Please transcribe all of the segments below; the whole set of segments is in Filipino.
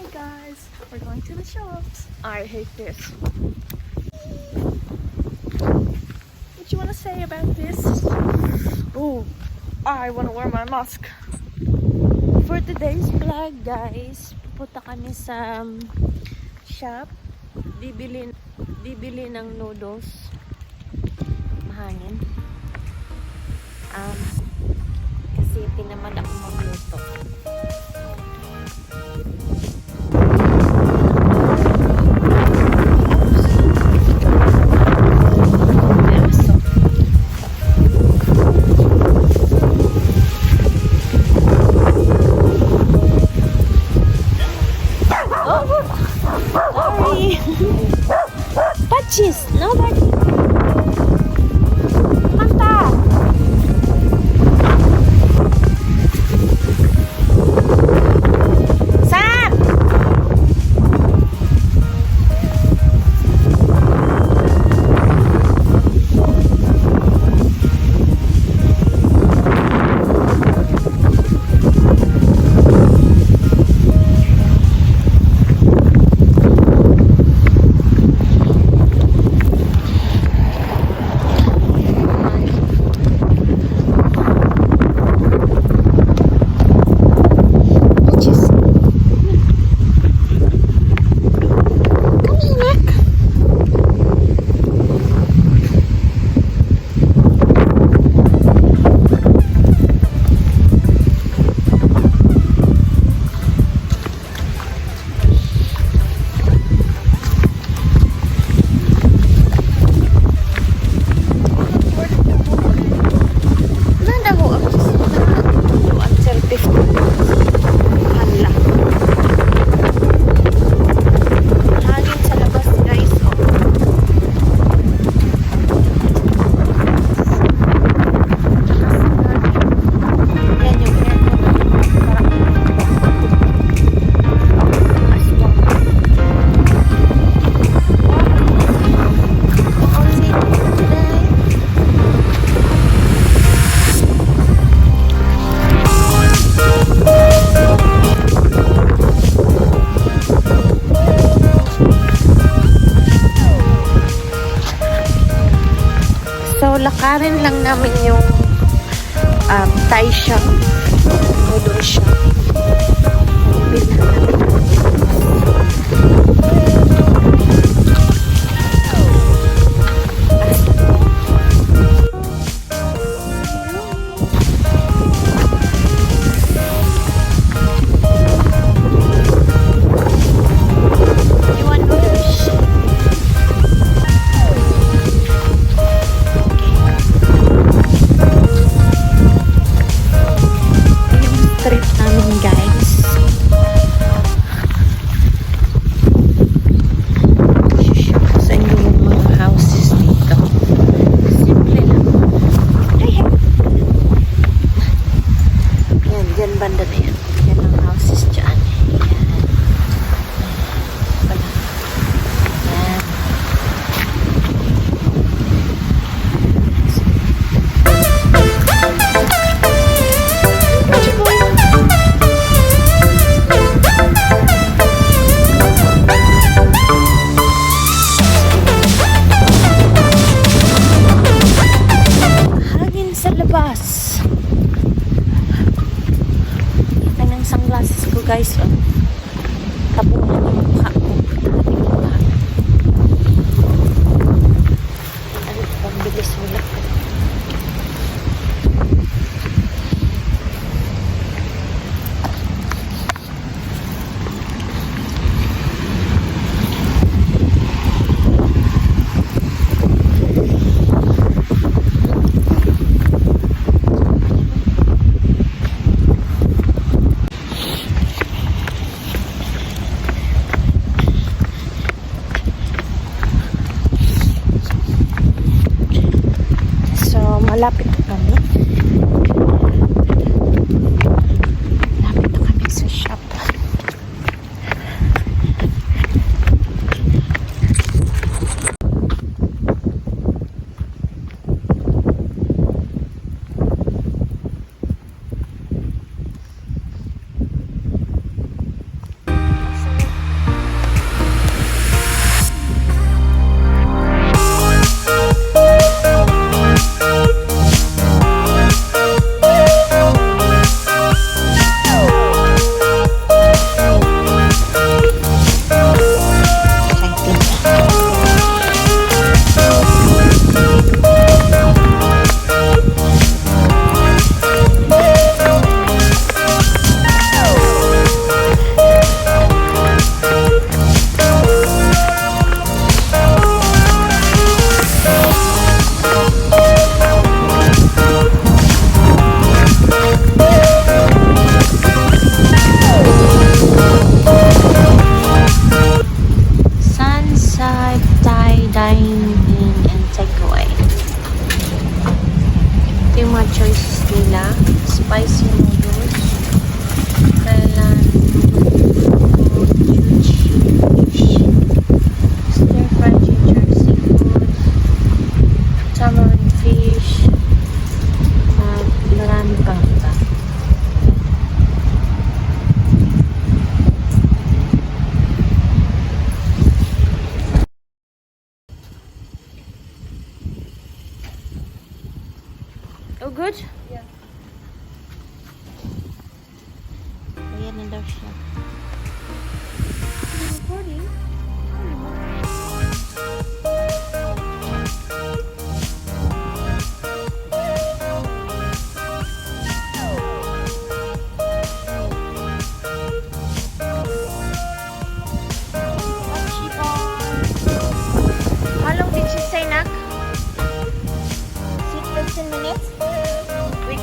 Hey guys, we're going to the shops. I hate this. What you wanna say about this? Oh, I wanna wear my mask. For today's vlog, guys, pupunta kami sa shop. Bibili ng noodles. Mahangin. Kasi tinamad ako magluto. Patches, nobody. Manta. Sam. So, lakarin lang namin yung Thai shop, noodle shop. Banda na yan. Yan ang houses dyan. Yan. Yan. Hangin sa labas. Sunglasses ko guys, tabunan ng mukha ko. Ang bilis wala. siya. Recording? How long did she say, Nak? Is it 15 minutes? Wait.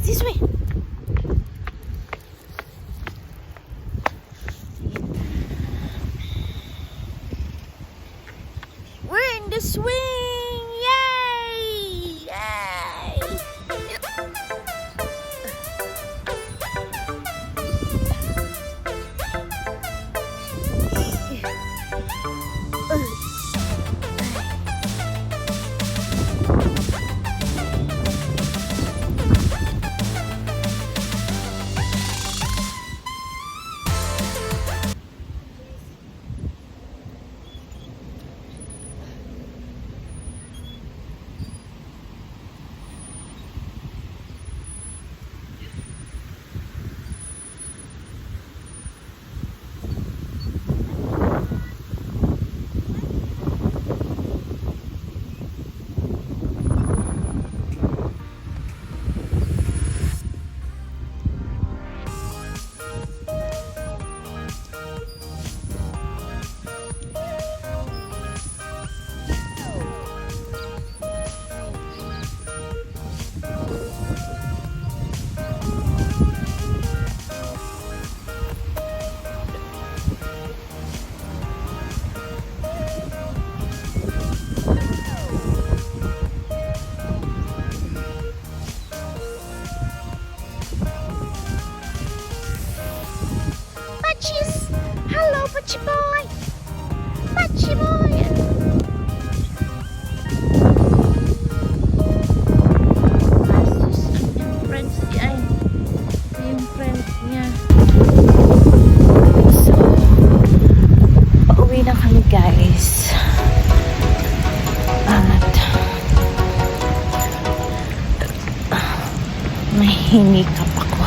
This way. We're in the swing! Yay! Yay! Hello, Pachi boy! Pachi boy! Yung friends niya ay. Yung friends niya. So, pauwi na kami guys. At may hinikap ako.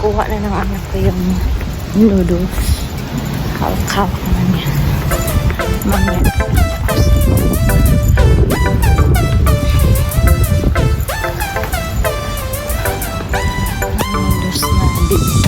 Kuha na ng anak ko yung noodles. Hawak-hawak naman yan. Mamaya. Noodles na